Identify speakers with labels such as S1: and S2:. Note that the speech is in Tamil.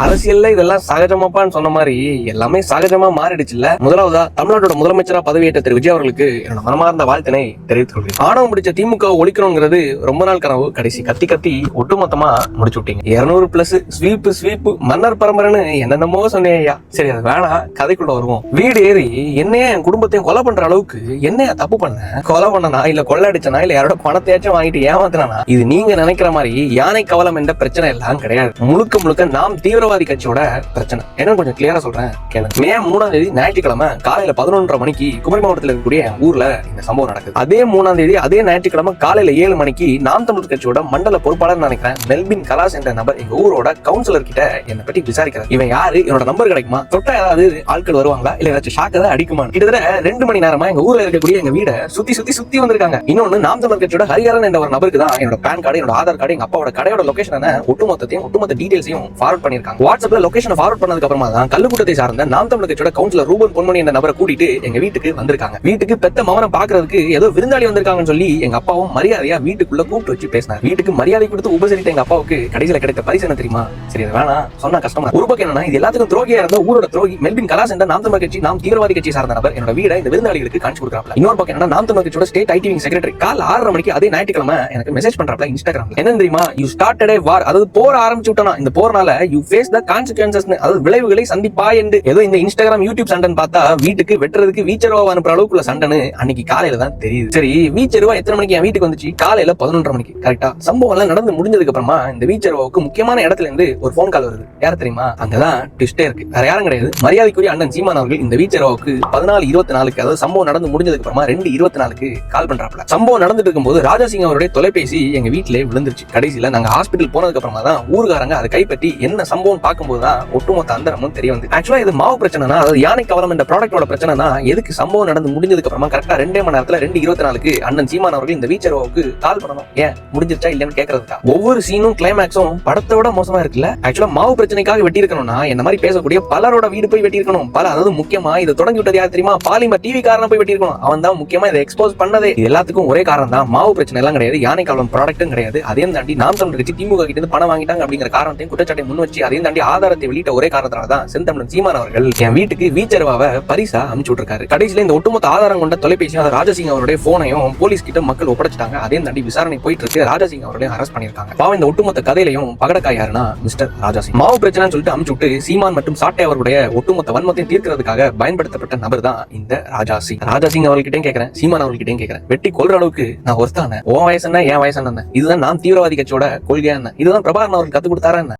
S1: அரசியல்ல இதெல்லாம் சகஜமாப்பான்னு சொன்ன மாதிரி எல்லாமே சகஜமா மாறிடுச்சுல்ல. முதலாவதா தமிழ்நாட்டோட முதலமைச்சரா பதவியேற்ற திரு விஜய் அவர்களுக்கு என்னோட மனமார்ந்த வாழ்த்தினை தெரிவித்துக் கொள்கிறேன். ஆணவம் பிடிச்ச திமுக ஒழிக்கணுங்கிறது ரொம்ப நாள் கனவு கடைசி கத்தி கத்தி ஒட்டுமொத்தமா முடிச்சு விட்டீங்க. 200+ ஸ்வீப் மன்னர் பரம்பரைன்னு என்னென்னமோ சொன்னேயா. சரி, அது வேணாம், கதைக்குள்ள வருவோம். வீடு ஏறி என்னைய என் குடும்பத்தையும் கொலை பண்ற அளவுக்கு என்னைய தப்பு பண்ண, கொலை பண்ணனா இல்ல கொள்ளடிச்சனா இல்ல யாரோட பணத்தையாச்சும் வாங்கிட்டு ஏமாத்தினா, இது நீங்க நினைக்கிற மாதிரி யானை கவலம் என்ற பிரச்சனை எல்லாம் கிடையாது. முழுக்க முழுக்க நாம் தீவிரவாதி கட்சியோட பிரச்சனை. என்ன கொஞ்சம் கிளியரா சொல்றேன் கேளுங்க. மே 3ஆம் தேதி ஞாயிற்றுக்கிழமை காலையில 11:30 மணிக்கு குமரி மாவட்டத்தில் இருக்கக்கூடிய ஊர்ல இந்த சம்பவம் நடக்குது. அதே 3ஆம் தேதி அதே ஞாயிற்றுக்கிழமை காலையில 7 மணிக்கு நாம் தமிழர் கட்சியோட மண்டல பொறுப்பாளர் நினைக்கிறேன் மெல்பின் கலாஸ் என்ற நபர் எங்க ஊரோட கவுன்சிலர் கிட்ட என்னை பற்றி விசாரிக்கிறார். இவன் யாரு, என்னோட நம்பர் கிடைக்குமா, தொட்டா ஏதாவது ஆட்கள் வருவாங்களா இல்ல ஏதாச்சும் ஷாக் ஏதாவது அடிக்குமா. கிட்டத்தட்ட 2 மணி நேரமா எங்க ஊர்ல இருக்கக்கூடிய எங்க வீட சுத்தி வந்திருக்காங்க. இன்னொன்னு நாம் தமிழர் கட்சியோட ஹரிஹரன் என்ற ஒரு நபருக்கு தான் என்னோட பேன் கார்டு, என்னோட ஆதார் கார்டு, எங்க அப்பாவோட கடையோட லொகேஷன் ஒட்டுமொத்த டீடைல்ஸையும் ஃபார்வர்ட் பண்ணிருக்காங்க. வாட்ஸ்அப்ல லொகேஷன் ஃபார்வர்ட் பண்ணதுக்கு அப்புறமா தான் கல்லுக்கூட்டத்தை சார்ந்த நாம் தமிழர் கட்சியோட கவுன்சிலர் ரூபன் பொன்மணி என்ற நபரை கூட்டிட்டு எங்க வீட்டுக்கு வந்திருக்காங்க. வீட்டுக்கு பெத்த மவனை பாக்குறதுக்கு ஏதோ விருந்தாளி வந்திருக்காங்கன்னு சொல்லி எங்க அப்பாவும் மரியாதையா வீட்டுக்குள்ள கூப்பிட்டு வச்சு பேசினார். வீட்டுக்கு மரியாதை கொடுத்து உபசரித்த எங்க அப்பாவுக்கு கடைசியில கிடைத்த பரிசு என்ன தெரியுமா? சரி, வேணாம் சொன்னா கஷ்டமா. ஒரு பக்கம் என்னன்னா, இது எல்லாத்துக்கும் துரோகியா இருந்த ஊரோட துரோகி மெல்பின் கலாஸ் என்ற நாம் தமிழர் கட்சி நாம் தீவிரவாதி கட்சி சார்ந்த நபர் என்னோட வீட இந்த விருந்தாளிகளுக்கு காட்சி கொடுக்குறாப்ல. இன்னொரு பக்கம் என்னன்னா, நாம் தமிழர் கட்சியோட ஸ்டேட் ஐடி செக்ரட்டரி கால் 6:30 மணிக்கு அதே ஞாயிற்றுக்கிழமை எனக்கு மெசேஜ் பண்றாப்ல இன்ஸ்டாகிராம்ல. என்ன தெரியுமா? யூ ஸ்டார்டட் ஏ வார், அதாவது போர் ஆரம்பிச்சு விட்டனா, இந்த போர்னால யூ ஃபேஸ் த கான்சிக்வென்சஸ், அதாவது விளைவுகளை சந்திப்பா என்று. ஏதோ இந்த இன்ஸ்டாகிராம் யூடியூப் சண்டைன்னு பார்த்தா வீட்டுக்கு வெட்டுறதுக்கு வீச்சருவா அனுப்புற அளவுக்குள்ள சண்டைன்னு அன்னைக்கு காலையில தான் தெரியுது. சரி, வீச்சருவா எத்தனை மணிக்கு என் வீட்டுக்கு வந்துச்சு? காலையில 11:30 மணிக்கு கரெக்டா. சம்பவம் எல்லாம் நடந்து முடிஞ்சதுக்கு அப்புறமா இந்த வீச்சருவாவுக்கு முக்கியமான இடத்துல இருந்து ஒரு போன் கால் வருது. யார் தெரியுமா? அங்கதான் ட்விஸ்டே இருக்கு. வேற யாரும் கிடையாது, மரியாதைக்குரிய அண்ணன் சீமான் அவர்கள் இந்த வீச்சருவாவுக்கு 14:24, அதாவது சம்பவம் நடந்து முடிஞ்சதுக்கு அப்புறமா 2:24 கால் பண்றாப்ல. சம்பவம் நடந்துட்டு இருக்கும்போது ராஜாசிங் அவருடைய தொலைபேசி எங்க வீட்டிலே விழுந்துருச்சு. கடைசியில நாங்க ஹாஸ்பிட்டல் போனதுக்கு அப்புறமா தான் ஊர்காரங்க அதை கைப்பற்றி என்ன சம்பவம் பார்க்கும்போது தான் ஒட்டுமொத்த அந்தரமும் தெரிய வந்து. ஆக்சுவலா இது மாவு பிரச்சனைனா, அதாவது யானை கவலம் என்ற ப்ராடக்டோட பிரச்சனைனா, எதுக்கு சம்பவம் நடந்து முடிஞ்சதுக்கு அப்புறமா கரெக்டா 2 மணி நேரத்துல 2:24 அண்ணன் சீமான் அவர்கள் இந்த வீச்சருவாவுக்கு கால் பண்ணணும்? ஏன் முடிஞ்சிருச்சா இல்லன்னு கேட்கறதுக்கா? ஒவ்வொரு சீனும் கிளைமேக்ஸும் படத்தோட மோசமா இருக்குல்ல. ஆக்சுவலா மாவு பிரச்சனைக்காக வெட்டி இருக்கணும்னா என்ன மாதிரி பேசக்கூடிய பலரோட வீடு போய் வெட்டி இருக்கணும். அதாவது முக்கியமா இதை தொடங்கி விட்டது யார் தெரியுமா? பாலிமர் டிவி காரனை போய் வெட்டி இருக்கணும். அவன் தான் முக்கியமா இதை எக்ஸ்போஸ் பண்ணதே. இது எல்லாத்துக்கும் ஒரே காரணம் தான், மாவு பிரச்சனை எல்லாம் கிடையாது, யானை கவலம் ப்ராடக்ட்டும் கிடையாது. அதையும் தாண்டி நாம் தமிழர் கட்சி திமுக கிட்ட இருந்து பணம் வாங்கிட்டாங்க அப்படிங்கிற காரணத்தையும் குற்றச்சாட்டை முன் வச்சு அதையும் தாண்டி ஆதாரத்தை வெளியிட்ட ஒரே காரணத்தால தான் செந்தமிழன் சீமான் அவர்கள் என் வீட்டுக்கு வீச்சருவாவை பரிசா அனுப்பிச்சு விட்டுருக்காரு. கடைசியில இந்த ஒட்டுமொத்த ஆதாரம் கொண்ட தொலைபேசியும் ராஜாசிங் அவருடைய போனையும் போலீஸ் கிட்ட மக்கள் ஒப்படைச்சிட்டாங்க. அதையும் தாண்டி விசாரணை போயிட்டு இருக்கு. ராஜாசிங் அவருடைய அரெஸ்ட் பண்ணிருக்காங்க. பாவம், இந்த ஒட்டுமொத்த கதையிலையும் பகடக்காய் யாருன்னா மிஸ்டர் ராஜாசிங். மாவு பிரச்சனை சொல்லிட்டு அனுப்பிச்சு விட்டு சீமான் மற்றும் சாட்டை அவருடைய ஒட்டுமொத்த வன்மத்தையும் தீர்க்கிறதுக்காக பயன்படுத்தப்பட்ட நபர் தான் இந்த ராஜாசிங். ராஜாசிங் அவர்கிட்டையும் கேட்கிறேன், சீமான் அவர்கிட்டையும் கேட்கிறேன், வெட்டி கொல்ற அளவுக்கு நான் ஒருத்தான? உன் வயசு என்ன, என் வயசு என்ன? இதுதான் நாம் தீவிரவாதி கட்சியோட கொள்கையா என்ன? இதுதான் பிரபாகரன் அவர்கள் கத்து கொடுத்தாரா என்ன?